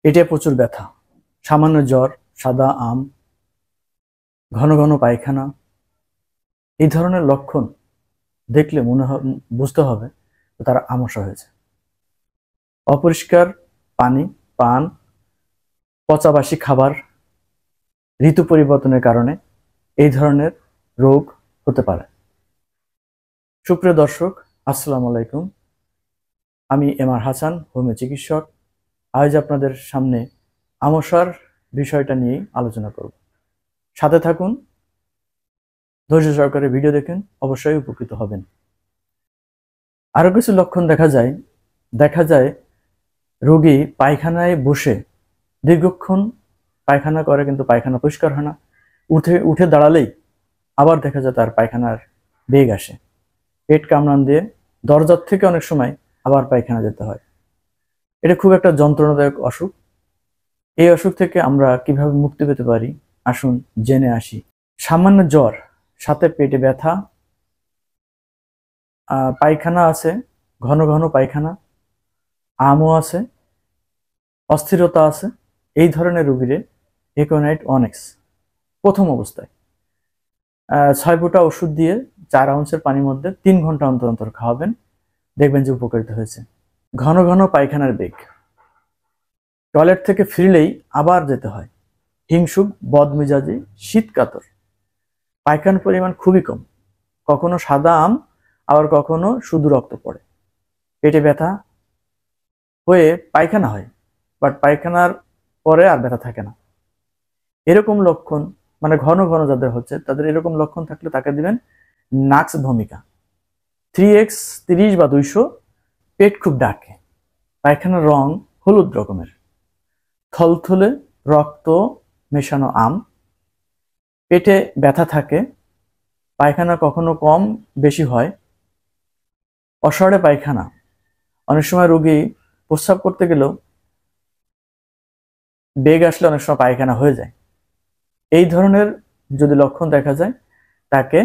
পেটে প্রচুর ব্যথা, সামান্য জ্বর, সাদা আম, ঘন ঘন পায়খানা, এই ধরনের লক্ষণ দেখলে বুঝতে হবে তারা আমাশয় হয়েছে। অপরিষ্কার পানি পান, পচাবাসি খাবার, ঋতু পরিবর্তনের কারণে এই ধরনের রোগ হতে পারে। সুপ্রিয় দর্শক, আসসালামু আলাইকুম। আমি এমআর হাসান, হোমিও চিকিৎসক। আজ আপনাদের সামনে আমাশয়ের বিষয়টা নিয়ে আলোচনা করব। সাথে থাকুন, ধৈর্য সহকারে ভিডিও দেখেন, অবশ্যই উপকৃত হবেন। আরো কিছু লক্ষণ দেখা যায় রোগী পায়খানায় বসে দীর্ঘক্ষণ পায়খানা করে, কিন্তু পায়খানা পরিষ্কার হয় না। উঠে দাঁড়ালেই আবার দেখা যায় তার পায়খানার বেগ আসে। পেট কামড়ান দিয়ে দরজার থেকে অনেক সময় আবার পায়খানা যেতে হয়। এটা খুব একটা যন্ত্রণাদায়ক অসুখ। এই অসুখ থেকে আমরা কিভাবে মুক্তি পেতে পারি আসুন জেনে আসি। সামান্য জ্বর, সাথে পেটে ব্যথা, পায়খানা আছে, ঘন ঘন পায়খানা, আমও আছে, অস্থিরতা আছে, এই ধরনের রোগীরে একুইনাইট 1X প্রথম অবস্থায় 6 ফোঁটা ওষুধ দিয়ে 4 আউন্সের পানির মধ্যে 3 ঘন্টা অন্তর অন্তর খাওয়াবেন, দেখবেন যে উপকারিত হয়েছে। ঘন ঘন পায়খানার বেগ, টয়লেট থেকে ফিরলেই আবার যেতে হয়, হিংসুক, বদমেজাজি, শীতকাতর, পায়খানার পরিমাণ খুবই কম, কখনো সাদা আম আবার কখনো শুধু রক্ত পড়ে, পেটে ব্যথা হয়ে পায়খানা হয়, বাট পায়খানার পরে আর ব্যথা থাকে না। এরকম লক্ষণ মানে ঘন ঘন যাদের হচ্ছে, তাদের এরকম লক্ষণ থাকলে তাকে দিবেন নাক্স ভূমিকা 3X 30 বা 200। পেট খুব ডাকে, পায়খানার রং হলুদ রকমের, থলথলে রক্ত মেশানো আম, পেটে ব্যথা থাকে, পায়খানা কখনো কম বেশি হয়, অসরে পায়খানা, অনেক সময় রোগী প্রস্রাব করতে গেলেও বেগ আসলে অনেক সময় পায়খানা হয়ে যায়। এই ধরনের যদি লক্ষণ দেখা যায় তাকে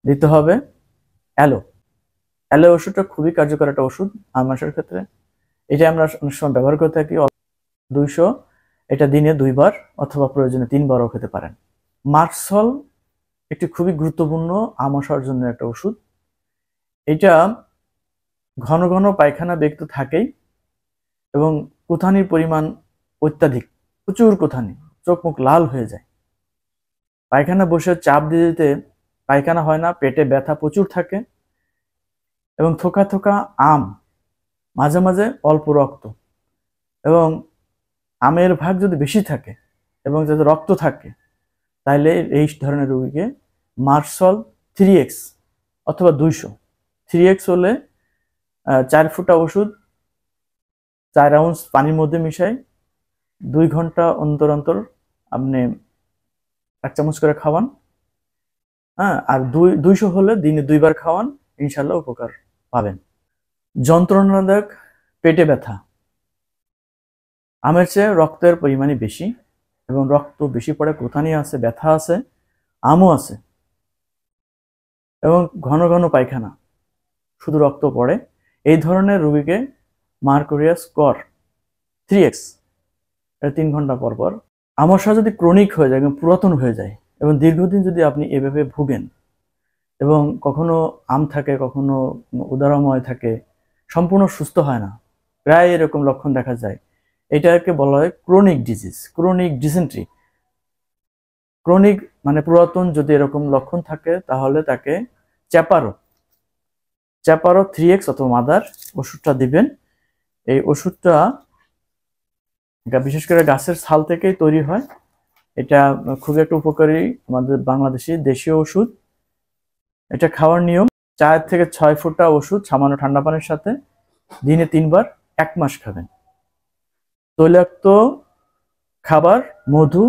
দিতে হবে অ্যালো ওষুধটা খুবই কার্যকর একটা ওষুধ আমাশয়ের ক্ষেত্রে। এটা আমরা অনেক সময় ব্যবহার করে থাকি 200, এটা দিনে 2 বার অথবা প্রয়োজনে 3 বারও খেতে পারেন। মার্কসল একটি খুবই গুরুত্বপূর্ণ আমাশয়ের জন্য একটা ওষুধ। এটা ঘন ঘন পায়খানা বেগ তো থাকেই, এবং কুথানির পরিমাণ অত্যাধিক, প্রচুর কুথানি, চোখ মুখ লাল হয়ে যায়, পায়খানা বসে চাপ দিয়ে দিতে পায়খানা হয় না, পেটে ব্যথা প্রচুর থাকে, এবং থোকা থোকা আম, মাঝে মাঝে অল্প রক্ত, এবং আমের ভাগ যদি বেশি থাকে এবং যদি রক্ত থাকে, তাহলে এই ধরনের রোগীকে মার্কসল 3X অথবা 200। 3X হলে 4 ফোঁটা ওষুধ 4 আউন্স পানির মধ্যে মিশাই 2 ঘন্টা অন্তর অন্তর আপনি 1 চামচ করে খাওয়ান। আর 200 হলে দিনে 2 বার খাওয়ান, ইনশাল্লাহ উপকার পাবেন। যন্ত্রণাদায়ক পেটে ব্যথা, আমের চেয়ে রক্তের পরিমাণই বেশি, এবং রক্ত বেশি পড়ে, কুথানি আছে, ব্যথা আছে, আমও আছে, এবং ঘন ঘন পায়খানা, শুধু রক্ত পড়ে, এই ধরনের রোগীকে মার্কুরিয়াস কর 3X 3 ঘন্টা পর পর। আমাশয় যদি ক্রনিক হয়ে যায় এবং পুরাতন হয়ে যায় এবং দীর্ঘদিন যদি আপনি এভাবে ভুগেন, এবং কখনো আম থাকে, কখনো উদারময় থাকে, সম্পূর্ণ সুস্থ হয় না, প্রায় এরকম লক্ষণ দেখা যায়, এটাকে বলা হয় chronic disease, chronic dysentery. Chronic মানে পুরাতন যদি এরকম লক্ষণ থাকে, তাহলে তাকে চ্যাপারো 3X অথবা মাদার ওষুধটা দিবেন। এই ওষুধটা বিশেষ করে গাছের ছাল থেকেই তৈরি হয়। এটা খুব একটা উপকারী, আমাদের বাংলাদেশি দেশীয় ওষুধ। এটা খাওয়ার নিয়ম 4 থেকে 6 ফোঁটা ওষুধ সামান্য ঠান্ডা পানির সাথে দিনে 3 বার 1 মাস খাবেন। তৈলাক্ত খাবার, মধু,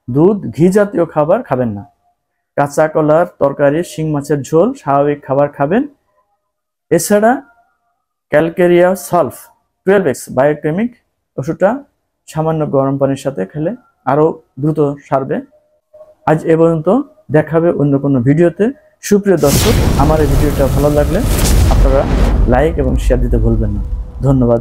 দুধ, ঘি জাতীয় খাবার খাবেন না। কাঁচা কলার তরকারি, শিং মাছের ঝোল, স্বাভাবিক খাবার খাবেন। এছাড়া ক্যালকেরিয়া সালফ 12X বায়োকেমিক ওষুধটা সামান্য গরম পানির সাথে খেলে আরো দ্রুত সারবে। আজ এ পর্যন্ত, দেখাবে অন্য কোনো ভিডিওতে। সুপ্রিয় দর্শক, আমার এই ভিডিওটা ভালো লাগলে আপনারা লাইক এবং শেয়ার দিতে ভুলবেন না। ধন্যবাদ।